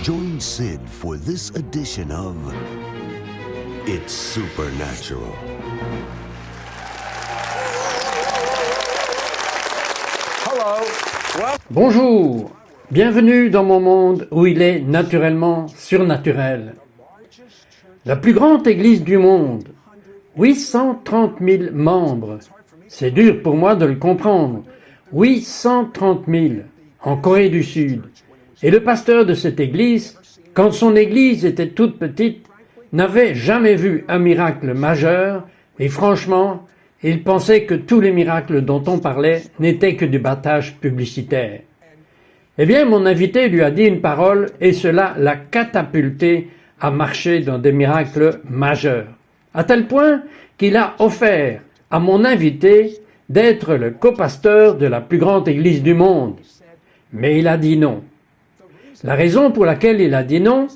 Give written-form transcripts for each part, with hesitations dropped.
Join Sid for this edition of It's Supernatural. Bonjour, bienvenue dans mon monde où il est naturellement surnaturel. La plus grande église du monde, 830 000 membres. C'est dur pour moi de le comprendre. 830 000 en Corée du Sud. Et le pasteur de cette église, quand son église était toute petite, n'avait jamais vu un miracle majeur et franchement, il pensait que tous les miracles dont on parlait n'étaient que du battage publicitaire. Eh bien, mon invité lui a dit une parole et cela l'a catapulté à marcher dans des miracles majeurs. À tel point qu'il a offert à mon invité d'être le copasteur de la plus grande église du monde. Mais il a dit non. La raison pour laquelle il a dit non,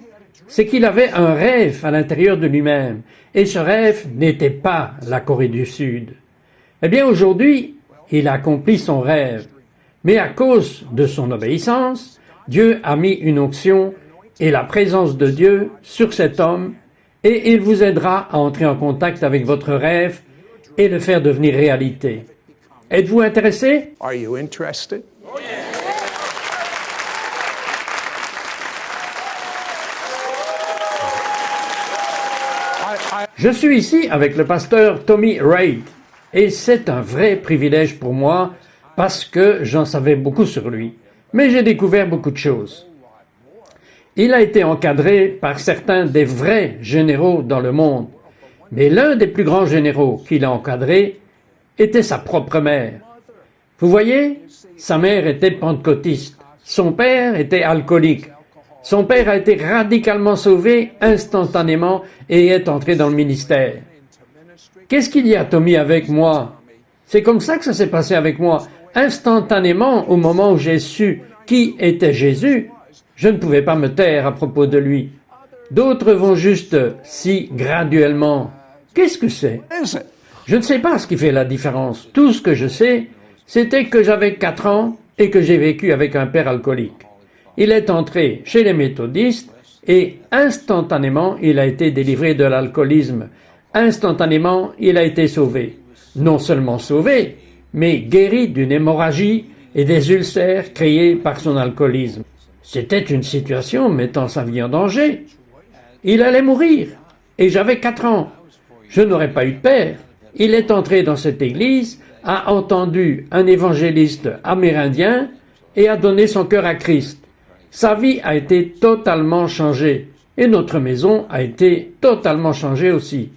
c'est qu'il avait un rêve à l'intérieur de lui-même, et ce rêve n'était pas la Corée du Sud. Eh bien, aujourd'hui, il a accompli son rêve, mais à cause de son obéissance, Dieu a mis une onction et la présence de Dieu sur cet homme, et il vous aidera à entrer en contact avec votre rêve et le faire devenir réalité. Êtes-vous intéressé? Are you interested? Je suis ici avec le pasteur Tommy Wright et c'est un vrai privilège pour moi parce que j'en savais beaucoup sur lui. Mais j'ai découvert beaucoup de choses. Il a été encadré par certains des vrais généraux dans le monde. Mais l'un des plus grands généraux qu'il a encadré était sa propre mère. Vous voyez, sa mère était pentecôtiste. Son père était alcoolique. Son père a été radicalement sauvé instantanément et est entré dans le ministère. Qu'est-ce qu'il y a, Tommy, avec moi? C'est comme ça que ça s'est passé avec moi. Instantanément, au moment où j'ai su qui était Jésus, je ne pouvais pas me taire à propos de lui. D'autres vont juste si graduellement. Qu'est-ce que c'est? Je ne sais pas ce qui fait la différence. Tout ce que je sais, c'était que j'avais 4 ans et que j'ai vécu avec un père alcoolique. Il est entré chez les méthodistes et instantanément, il a été délivré de l'alcoolisme. Instantanément, il a été sauvé. Non seulement sauvé, mais guéri d'une hémorragie et des ulcères créés par son alcoolisme. C'était une situation mettant sa vie en danger. Il allait mourir et j'avais 4 ans. Je n'aurais pas eu de père. Il est entré dans cette église, a entendu un évangéliste amérindien et a donné son cœur à Christ. Sa vie a été totalement changée et notre maison a été totalement changée aussi.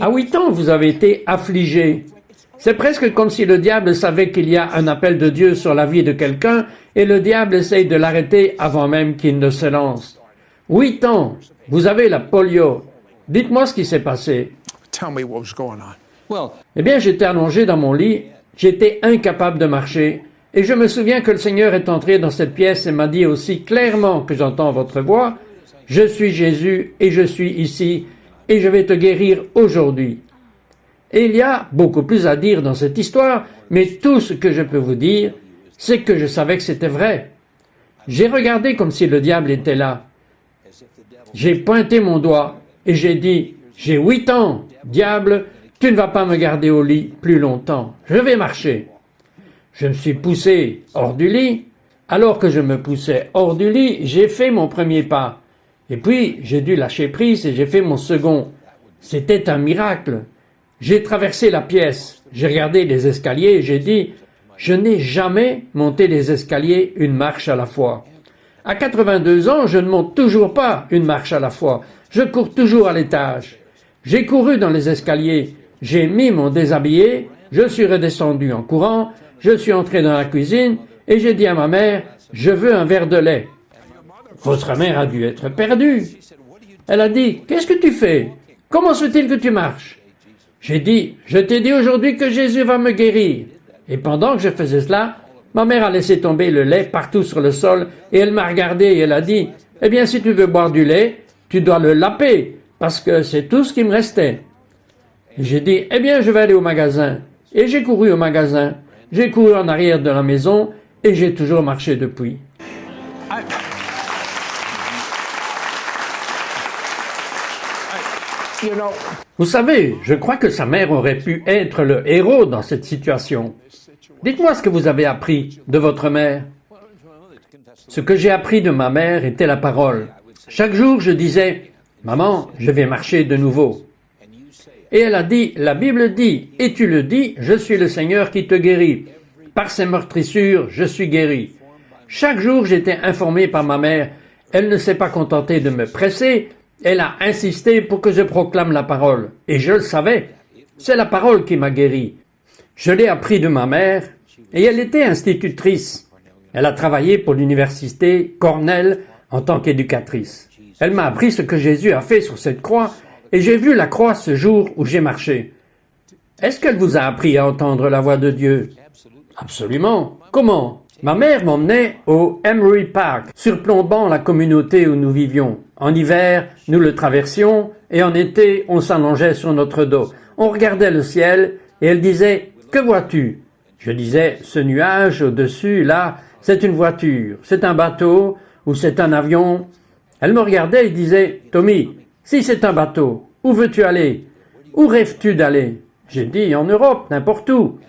À 8 ans, vous avez été affligé. C'est presque comme si le diable savait qu'il y a un appel de Dieu sur la vie de quelqu'un et le diable essaye de l'arrêter avant même qu'il ne se lance. 8 ans, vous avez la polio. Dites-moi ce qui s'est passé. Tell me what was going on. Eh bien, j'étais allongé dans mon lit, j'étais incapable de marcher, et je me souviens que le Seigneur est entré dans cette pièce et m'a dit aussi clairement que j'entends votre voix, « Je suis Jésus et je suis ici, et je vais te guérir aujourd'hui. » Et il y a beaucoup plus à dire dans cette histoire, mais tout ce que je peux vous dire, c'est que je savais que c'était vrai. J'ai regardé comme si le diable était là. J'ai pointé mon doigt et j'ai dit, « J'ai 8 ans, diable, tu ne vas pas me garder au lit plus longtemps, je vais marcher. » Je me suis poussé hors du lit. Alors que je me poussais hors du lit, j'ai fait mon premier pas. Et puis, j'ai dû lâcher prise et j'ai fait mon second. C'était un miracle. J'ai traversé la pièce. J'ai regardé les escaliers et j'ai dit, je n'ai jamais monté les escaliers une marche à la fois. À 82 ans, je ne monte toujours pas une marche à la fois. Je cours toujours à l'étage. J'ai couru dans les escaliers. J'ai mis mon déshabillé. Je suis redescendu en courant. Je suis entré dans la cuisine et j'ai dit à ma mère, « Je veux un verre de lait. » Votre mère a dû être perdue. Elle a dit, « Qu'est-ce que tu fais? Comment se fait-il que tu marches ?» J'ai dit, « Je t'ai dit aujourd'hui que Jésus va me guérir. » Et pendant que je faisais cela, ma mère a laissé tomber le lait partout sur le sol et elle m'a regardé et elle a dit, « Eh bien, si tu veux boire du lait, tu dois le laper parce que c'est tout ce qui me restait. » Et j'ai dit, « Eh bien, je vais aller au magasin. » Et j'ai couru au magasin. J'ai couru en arrière de la maison et j'ai toujours marché depuis. You know, Vous savez, je crois que sa mère aurait pu être le héros dans cette situation. Dites-moi ce que vous avez appris de votre mère. Ce que j'ai appris de ma mère était la parole. Chaque jour, je disais, « Maman, je vais marcher de nouveau. » Et elle a dit, « La Bible dit, et tu le dis, je suis le Seigneur qui te guérit. Par ses meurtrissures, je suis guéri. » Chaque jour, j'étais informé par ma mère. Elle ne s'est pas contentée de me presser, elle a insisté pour que je proclame la parole. Et je le savais. C'est la parole qui m'a guéri. Je l'ai appris de ma mère, et elle était institutrice. Elle a travaillé pour l'université Cornell en tant qu'éducatrice. Elle m'a appris ce que Jésus a fait sur cette croix, et j'ai vu la croix ce jour où j'ai marché. Est-ce qu'elle vous a appris à entendre la voix de Dieu? Absolument. Comment? Ma mère m'emmenait au Emery Park, surplombant la communauté où nous vivions. En hiver, nous le traversions, et en été, on s'allongeait sur notre dos. On regardait le ciel, et elle disait, « Que vois-tu » Je disais, « Ce nuage au-dessus, là, c'est une voiture, c'est un bateau, ou c'est un avion. » Elle me regardait et disait, « Tommy, si c'est un bateau, où veux-tu aller? Où rêves-tu d'aller » J'ai dit, « En Europe, n'importe où. »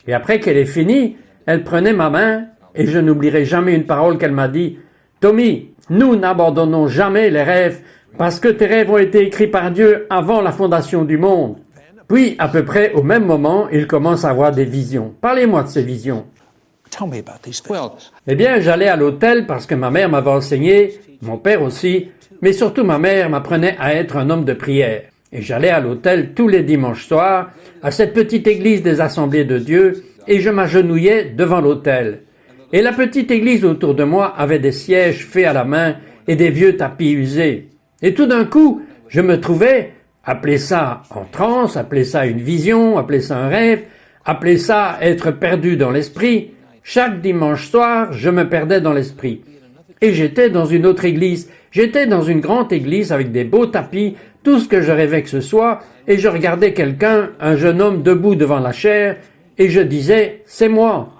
Et après qu'elle ait fini, elle prenait ma main, et je n'oublierai jamais une parole qu'elle m'a dit, « Tommy, nous n'abandonnons jamais les rêves, parce que tes rêves ont été écrits par Dieu avant la fondation du monde. » Puis, à peu près au même moment, il commence à avoir des visions. Parlez-moi de ces visions. tell me about these things. Eh bien, j'allais à l'hôtel parce que ma mère m'avait enseigné, mon père aussi, mais surtout ma mère m'apprenait à être un homme de prière. Et j'allais à l'hôtel tous les dimanches soirs, à cette petite église des Assemblées de Dieu, et je m'agenouillais devant l'autel. Et la petite église autour de moi avait des sièges faits à la main et des vieux tapis usés. Et tout d'un coup, je me trouvais, appelez ça en transe, appelez ça une vision, appelez ça un rêve, appelez ça être perdu dans l'esprit. Chaque dimanche soir, je me perdais dans l'esprit. Et j'étais dans une autre église. J'étais dans une grande église avec des beaux tapis, tout ce que je rêvais que ce soit, et je regardais quelqu'un, un jeune homme debout devant la chaire, et je disais, c'est moi.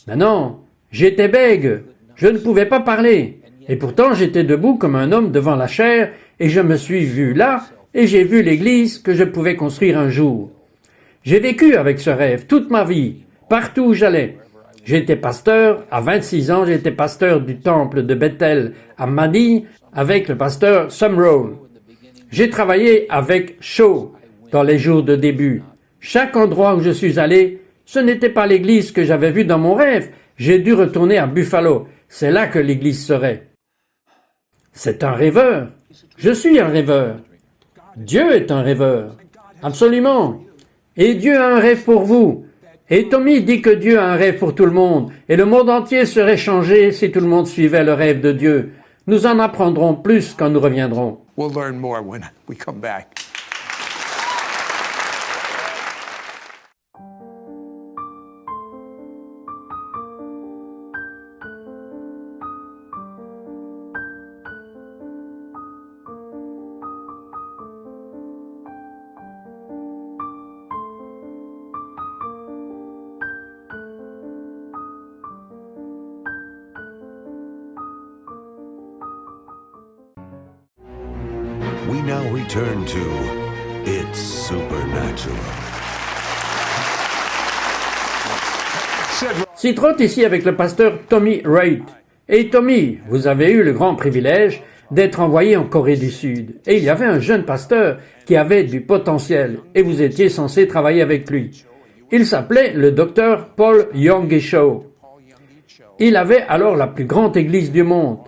Mais non, j'étais bègue, je ne pouvais pas parler. Et pourtant j'étais debout comme un homme devant la chaire, et je me suis vu là, et j'ai vu l'église que je pouvais construire un jour. J'ai vécu avec ce rêve toute ma vie, partout où j'allais. J'étais pasteur, à 26 ans, j'étais pasteur du temple de Bethel à Madi avec le pasteur Sumroll. J'ai travaillé avec Shaw dans les jours de début. Chaque endroit où je suis allé, ce n'était pas l'église que j'avais vue dans mon rêve. J'ai dû retourner à Buffalo. C'est là que l'église serait. C'est un rêveur. Je suis un rêveur. Dieu est un rêveur. Absolument. Et Dieu a un rêve pour vous. Et Tommy dit que Dieu a un rêve pour tout le monde, et le monde entier serait changé si tout le monde suivait le rêve de Dieu. Nous en apprendrons plus quand nous reviendrons. We'll learn more when we come back. We now return to It's Supernatural. Citrotte ici avec le pasteur Tommy Wright. Et Tommy, vous avez eu le grand privilège d'être envoyé en Corée du Sud. Et il y avait un jeune pasteur qui avait du potentiel, et vous étiez censé travailler avec lui. Il s'appelait le docteur Paul Yonggi-cho. Il avait alors la plus grande église du monde.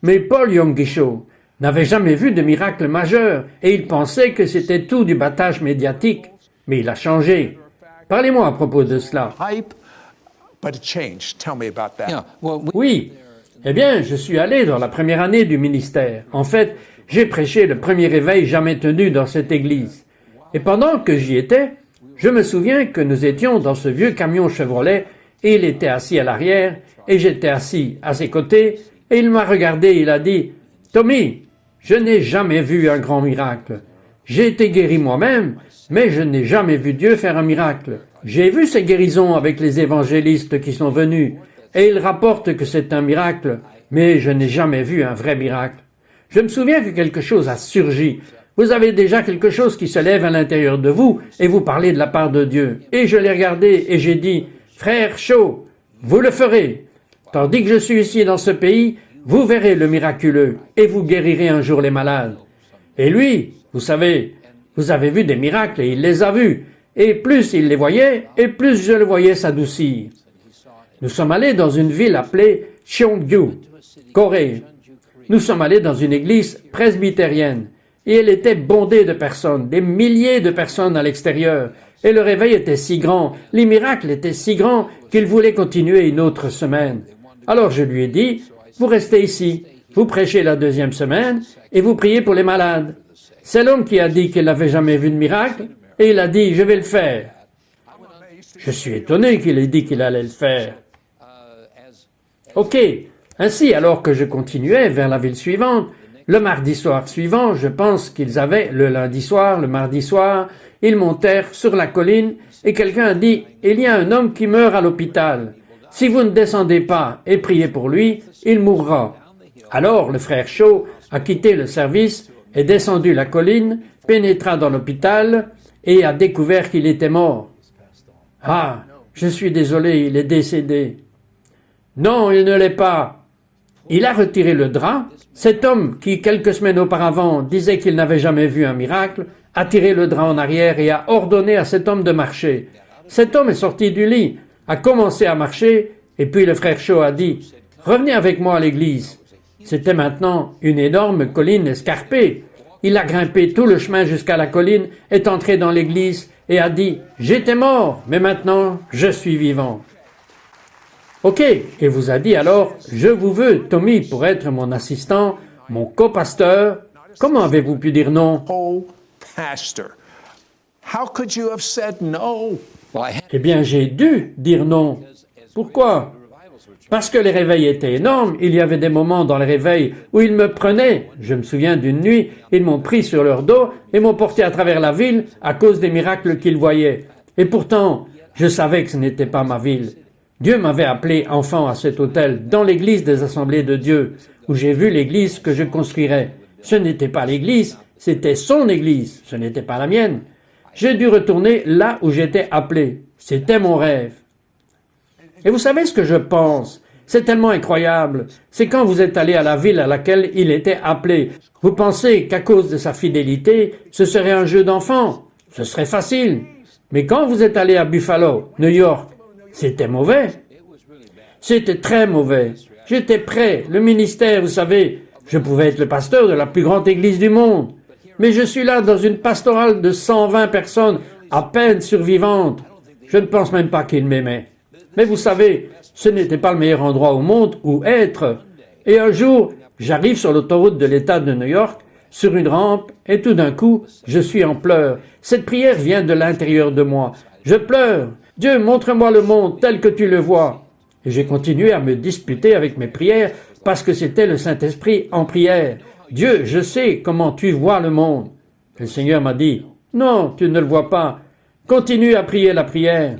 Mais Paul Yonggi-cho n'avait jamais vu de miracle majeur, et il pensait que c'était tout du battage médiatique. Mais il a changé. Parlez-moi à propos de cela. Hype, but it changed. Tell me about that. Oui. Eh bien, je suis allé dans la première année du ministère. En fait, j'ai prêché le premier réveil jamais tenu dans cette église. Et pendant que j'y étais, je me souviens que nous étions dans ce vieux camion Chevrolet, et il était assis à l'arrière, et j'étais assis à ses côtés, et il m'a regardé et il a dit, « Tommy, je n'ai jamais vu un grand miracle. J'ai été guéri moi-même, mais je n'ai jamais vu Dieu faire un miracle. J'ai vu ces guérisons avec les évangélistes qui sont venus, et ils rapportent que c'est un miracle. Mais je n'ai jamais vu un vrai miracle. Je me souviens que quelque chose a surgi. Vous avez déjà quelque chose qui se lève à l'intérieur de vous et vous parlez de la part de Dieu. Et je l'ai regardé et j'ai dit, frère Shaw, vous le ferez. Tandis que je suis ici dans ce pays, vous verrez le miraculeux et vous guérirez un jour les malades. Et lui, vous savez, vous avez vu des miracles et il les a vus. Et plus il les voyait, et plus je le voyais s'adoucir. Nous sommes allés dans une ville appelée Cheongju, Corée. Nous sommes allés dans une église presbytérienne. Et elle était bondée de personnes, des milliers de personnes à l'extérieur. Et le réveil était si grand, les miracles étaient si grands qu'il voulait continuer une autre semaine. Alors je lui ai dit, vous restez ici, vous prêchez la deuxième semaine et vous priez pour les malades. C'est l'homme qui a dit qu'il n'avait jamais vu de miracle et il a dit, je vais le faire. Je suis étonné qu'il ait dit qu'il allait le faire. Ok, ainsi alors que je continuais vers la ville suivante, le mardi soir suivant, je pense qu'ils avaient le lundi soir, le mardi soir, ils montèrent sur la colline et quelqu'un a dit, il y a un homme qui meurt à l'hôpital. Si vous ne descendez pas et priez pour lui, il mourra. Alors le frère Shaw a quitté le service, est descendu la colline, pénétra dans l'hôpital et a découvert qu'il était mort. Ah, je suis désolé, il est décédé. Non, il ne l'est pas. Il a retiré le drap. Cet homme qui, quelques semaines auparavant, disait qu'il n'avait jamais vu un miracle, a tiré le drap en arrière et a ordonné à cet homme de marcher. Cet homme est sorti du lit, a commencé à marcher, et puis le frère Shaw a dit « Revenez avec moi à l'église ». C'était maintenant une énorme colline escarpée. Il a grimpé tout le chemin jusqu'à la colline, est entré dans l'église et a dit « J'étais mort, mais maintenant je suis vivant ». Ok, et vous a dit alors « Je vous veux, Tommy, pour être mon assistant, mon copasteur ». Comment avez-vous pu dire non? Oh, pastor. How could you have said no? Eh bien, j'ai dû dire non. Pourquoi? Parce que les réveils étaient énormes. Il y avait des moments dans les réveils où ils me prenaient. Je me souviens d'une nuit, ils m'ont pris sur leur dos et m'ont porté à travers la ville à cause des miracles qu'ils voyaient. Et pourtant, je savais que ce n'était pas ma ville. Dieu m'avait appelé enfant à cet hôtel, dans l'église des Assemblées de Dieu, où j'ai vu l'église que je construirais. Ce n'était pas l'église, c'était son église, ce n'était pas la mienne. J'ai dû retourner là où j'étais appelé. C'était mon rêve. Et vous savez ce que je pense? C'est tellement incroyable. C'est quand vous êtes allé à la ville à laquelle il était appelé. Vous pensez qu'à cause de sa fidélité, ce serait un jeu d'enfant. Ce serait facile. Mais quand vous êtes allé à Buffalo, New York, c'était mauvais. C'était très mauvais. J'étais prêt. Le ministère, vous savez, je pouvais être le pasteur de la plus grande église du monde. Mais je suis là dans une pastorale de 120 personnes, à peine survivantes. Je ne pense même pas qu'ils m'aimaient. Mais vous savez, ce n'était pas le meilleur endroit au monde où être. Et un jour, j'arrive sur l'autoroute de l'État de New York, sur une rampe, et tout d'un coup, je suis en pleurs. Cette prière vient de l'intérieur de moi. Je pleure. Dieu, montre-moi le monde tel que tu le vois. Et j'ai continué à me disputer avec mes prières parce que c'était le Saint-Esprit en prière. Dieu, je sais comment tu vois le monde. Le Seigneur m'a dit, non, tu ne le vois pas. Continue à prier la prière.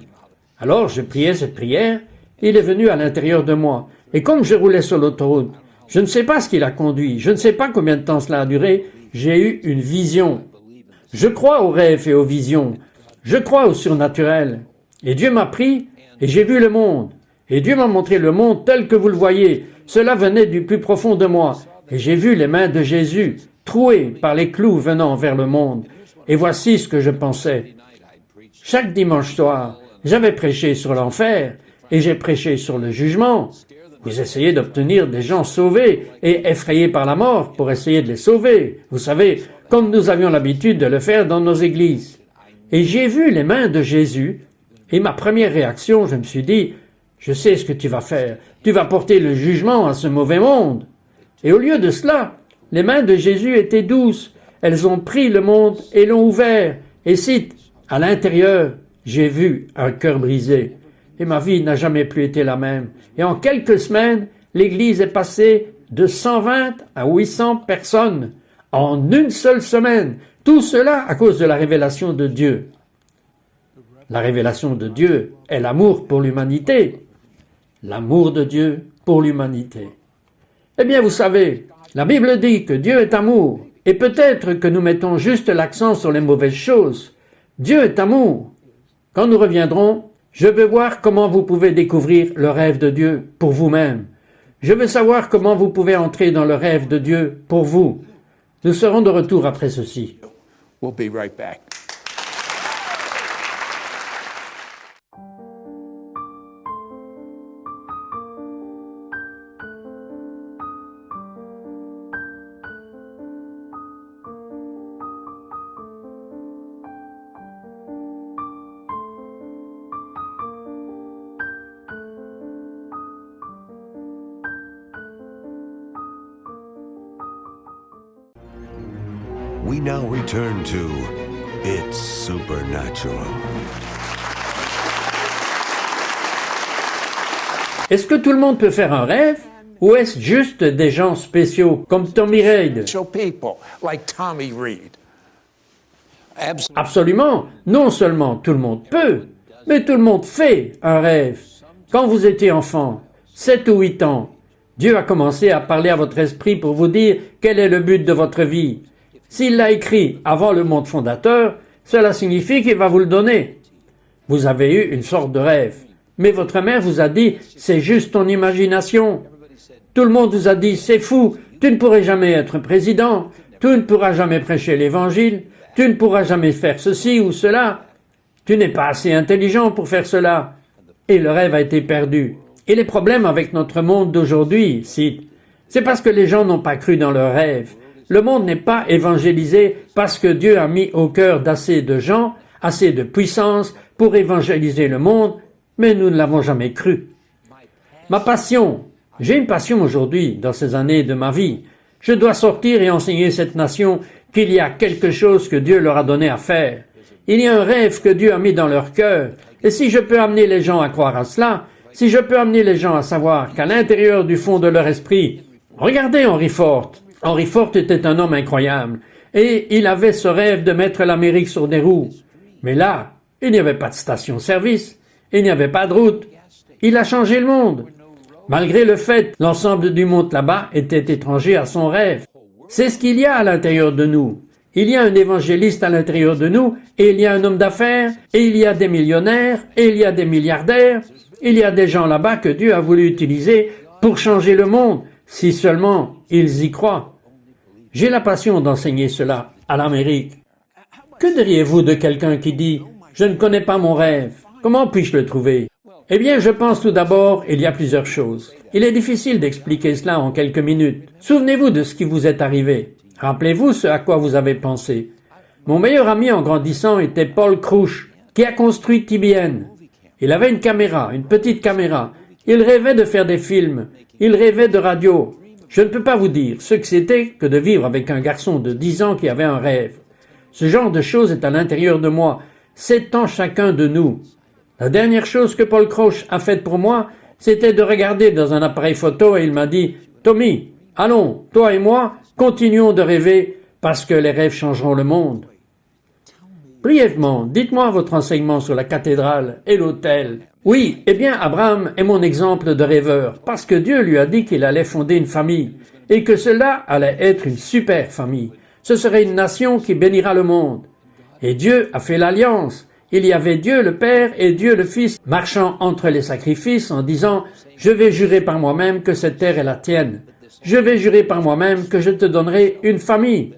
Alors je priais cette prière, il est venu à l'intérieur de moi. Et comme je roulais sur l'autoroute, je ne sais pas ce qui l'a conduit, je ne sais pas combien de temps cela a duré, j'ai eu une vision. Je crois aux rêves et aux visions. Je crois au surnaturel. Et Dieu m'a pris et j'ai vu le monde. Et Dieu m'a montré le monde tel que vous le voyez. Cela venait du plus profond de moi. Et j'ai vu les mains de Jésus trouées par les clous venant vers le monde. Et voici ce que je pensais. Chaque dimanche soir, j'avais prêché sur l'enfer et j'ai prêché sur le jugement. Vous essayez d'obtenir des gens sauvés et effrayés par la mort pour essayer de les sauver. Vous savez, comme nous avions l'habitude de le faire dans nos églises. Et j'ai vu les mains de Jésus et ma première réaction, je me suis dit, je sais ce que tu vas faire. Tu vas porter le jugement à ce mauvais monde. Et au lieu de cela, les mains de Jésus étaient douces. Elles ont pris le monde et l'ont ouvert. Et cite, à l'intérieur, j'ai vu un cœur brisé. Et ma vie n'a jamais plus été la même. Et en quelques semaines, l'Église est passée de 120 à 800 personnes. En une seule semaine. Tout cela à cause de la révélation de Dieu. La révélation de Dieu est l'amour pour l'humanité. L'amour de Dieu pour l'humanité. Eh bien, vous savez, la Bible dit que Dieu est amour, et peut-être que nous mettons juste l'accent sur les mauvaises choses. Dieu est amour. Quand nous reviendrons, je veux voir comment vous pouvez découvrir le rêve de Dieu pour vous-même. Je veux savoir comment vous pouvez entrer dans le rêve de Dieu pour vous. Nous serons de retour après ceci. We'll be right back. We now return to It's Supernatural. Est-ce que tout le monde peut faire un rêve? Ou est-ce juste des gens spéciaux comme Tommy Reid? Show people like Tommy Reed. Absolument. Non seulement tout le monde peut, mais tout le monde fait un rêve. Quand vous étiez enfant, 7 ou 8 ans, Dieu a commencé à parler à votre esprit pour vous dire quel est le but de votre vie. S'il l'a écrit avant le monde fondateur, cela signifie qu'il va vous le donner. Vous avez eu une sorte de rêve, mais votre mère vous a dit « c'est juste ton imagination ». Tout le monde vous a dit « c'est fou, tu ne pourrais jamais être président, tu ne pourras jamais prêcher l'évangile, tu ne pourras jamais faire ceci ou cela, tu n'es pas assez intelligent pour faire cela ». Et le rêve a été perdu. Et les problèmes avec notre monde d'aujourd'hui, c'est parce que les gens n'ont pas cru dans leurs rêves. Le monde n'est pas évangélisé parce que Dieu a mis au cœur d'assez de gens, assez de puissance pour évangéliser le monde, mais nous ne l'avons jamais cru. Ma passion, j'ai une passion aujourd'hui dans ces années de ma vie. Je dois sortir et enseigner cette nation qu'il y a quelque chose que Dieu leur a donné à faire. Il y a un rêve que Dieu a mis dans leur cœur. Et si je peux amener les gens à croire à cela, si je peux amener les gens à savoir qu'à l'intérieur du fond de leur esprit, regardez Henry Ford. Henry Ford était un homme incroyable, et il avait ce rêve de mettre l'Amérique sur des roues. Mais là, il n'y avait pas de station-service, il n'y avait pas de route. Il a changé le monde. Malgré le fait que l'ensemble du monde là-bas était étranger à son rêve. C'est ce qu'il y a à l'intérieur de nous. Il y a un évangéliste à l'intérieur de nous, et il y a un homme d'affaires, et il y a des millionnaires, et il y a des milliardaires. Il y a des gens là-bas que Dieu a voulu utiliser pour changer le monde, si seulement ils y croient. J'ai la passion d'enseigner cela à l'Amérique. Que diriez-vous de quelqu'un qui dit « Je ne connais pas mon rêve, comment puis-je le trouver ?» Eh bien, je pense tout d'abord, il y a plusieurs choses. Il est difficile d'expliquer cela en quelques minutes. Souvenez-vous de ce qui vous est arrivé. Rappelez-vous ce à quoi vous avez pensé. Mon meilleur ami en grandissant était Paul Crouch, qui a construit TBN. Il avait une caméra, une petite caméra. Il rêvait de faire des films. Il rêvait de radio. Je ne peux pas vous dire ce que c'était que de vivre avec un garçon de 10 ans qui avait un rêve. Ce genre de choses est à l'intérieur de moi. C'est en chacun de nous. La dernière chose que Paul Crouch a faite pour moi, c'était de regarder dans un appareil photo et il m'a dit « Tommy, allons, toi et moi, continuons de rêver parce que les rêves changeront le monde. » Brièvement, dites-moi votre enseignement sur la cathédrale et l'autel. Oui, eh bien, Abraham est mon exemple de rêveur, parce que Dieu lui a dit qu'il allait fonder une famille, et que cela allait être une super famille. Ce serait une nation qui bénira le monde. Et Dieu a fait l'alliance. Il y avait Dieu le Père et Dieu le Fils marchant entre les sacrifices en disant « Je vais jurer par moi-même que cette terre est la tienne. Je vais jurer par moi-même que je te donnerai une famille.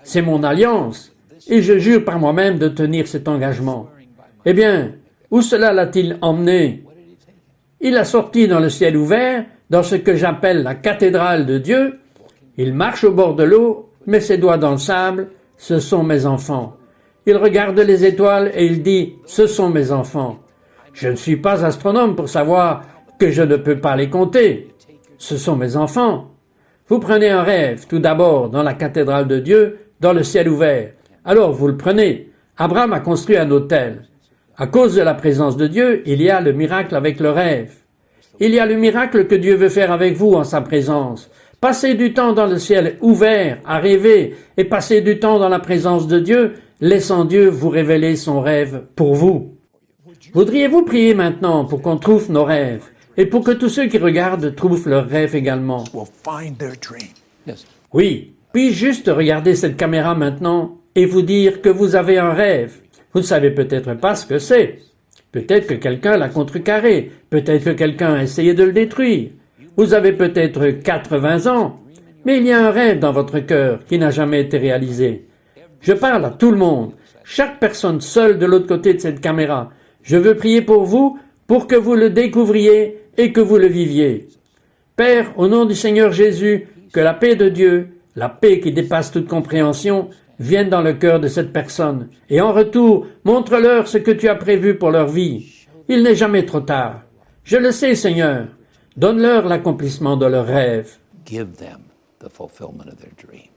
C'est mon alliance. Et je jure par moi-même de tenir cet engagement. » Eh bien, où cela l'a-t-il emmené? Il a sorti dans le ciel ouvert, dans ce que j'appelle la cathédrale de Dieu. Il marche au bord de l'eau, met ses doigts dans le sable. Ce sont mes enfants. Il regarde les étoiles et il dit « Ce sont mes enfants. » Je ne suis pas astronome pour savoir que je ne peux pas les compter. Ce sont mes enfants. Vous prenez un rêve, tout d'abord, dans la cathédrale de Dieu, dans le ciel ouvert. Alors vous le prenez. Abraham a construit un autel. À cause de la présence de Dieu, il y a le miracle avec le rêve. Il y a le miracle que Dieu veut faire avec vous en sa présence. Passez du temps dans le ciel ouvert, à rêver, et passez du temps dans la présence de Dieu, laissant Dieu vous révéler son rêve pour vous. Voudriez-vous prier maintenant pour qu'on trouve nos rêves, et pour que tous ceux qui regardent trouvent leur rêve également. will find their dream. Yes. Oui, puis juste regarder cette caméra maintenant et vous dire que vous avez un rêve. Vous ne savez peut-être pas ce que c'est. Peut-être que quelqu'un l'a contrecarré, peut-être que quelqu'un a essayé de le détruire. Vous avez peut-être 80 ans, mais il y a un rêve dans votre cœur qui n'a jamais été réalisé. Je parle à tout le monde, chaque personne seule de l'autre côté de cette caméra. Je veux prier pour vous, pour que vous le découvriez et que vous le viviez. Père, au nom du Seigneur Jésus, que la paix de Dieu, la paix qui dépasse toute compréhension, vienne dans le cœur de cette personne. Et en retour, montre-leur ce que tu as prévu pour leur vie. Il n'est jamais trop tard. Je le sais, Seigneur. Donne-leur l'accomplissement de leurs rêves. Give them the fulfillment of their dream.